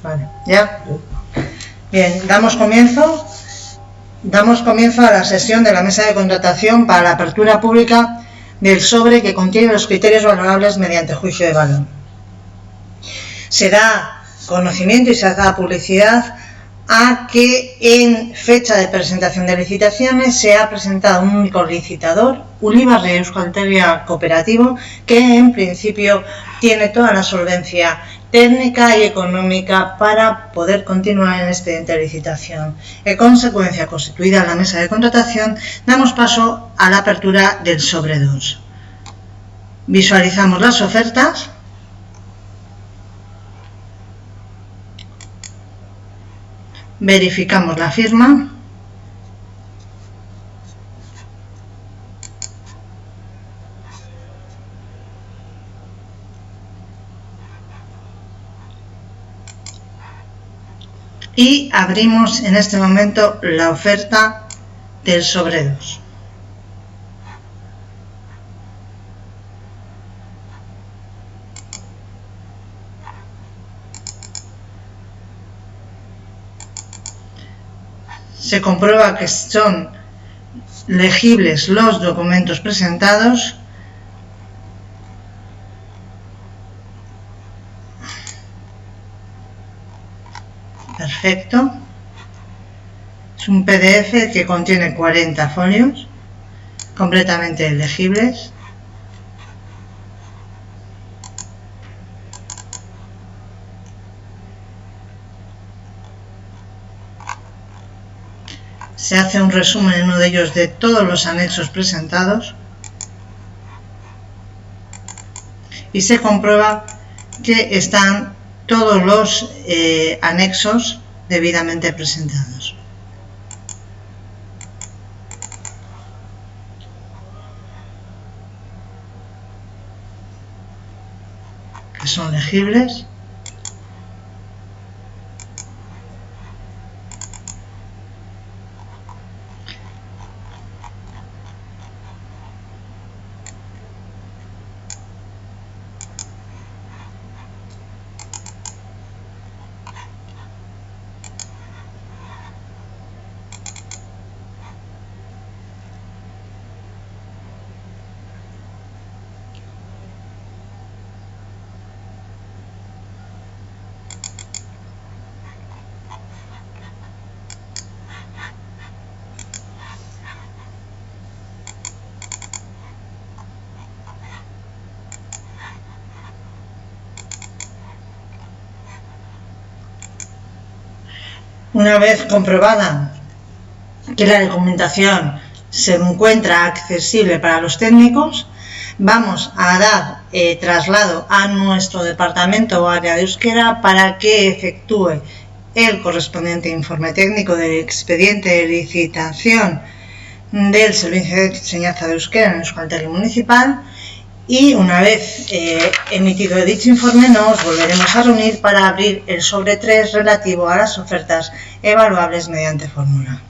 Vale, ¿ya? Bien, damos comienzo a la sesión de la mesa de contratación para la apertura pública del sobre que contiene los criterios valorables mediante juicio de valor. Se da conocimiento y se da publicidad a que en fecha de presentación de licitaciones se ha presentado un único licitador, Ulibarri Euskaltegia Cooperativo, que en principio tiene toda la solvencia técnica y económica para poder continuar en el expediente de licitación. En consecuencia, constituida la mesa de contratación, damos paso a la apertura del sobre 2. Visualizamos las ofertas. Verificamos la firma. Y abrimos en este momento la oferta del sobre 2. Se comprueba que son legibles los documentos presentados. Perfecto. Es un PDF que contiene 40 folios completamente legibles. Se hace un resumen en uno de ellos de todos los anexos presentados y se comprueba que están todos los anexos debidamente presentados. Que son legibles. Una vez comprobada que la documentación se encuentra accesible para los técnicos, vamos a dar traslado a nuestro departamento o área de euskera para que efectúe el correspondiente informe técnico del expediente de licitación del servicio de enseñanza de euskera en Euskaltegi Municipal. Y una vez emitido dicho informe nos volveremos a reunir para abrir el sobre 3 relativo a las ofertas evaluables mediante fórmula.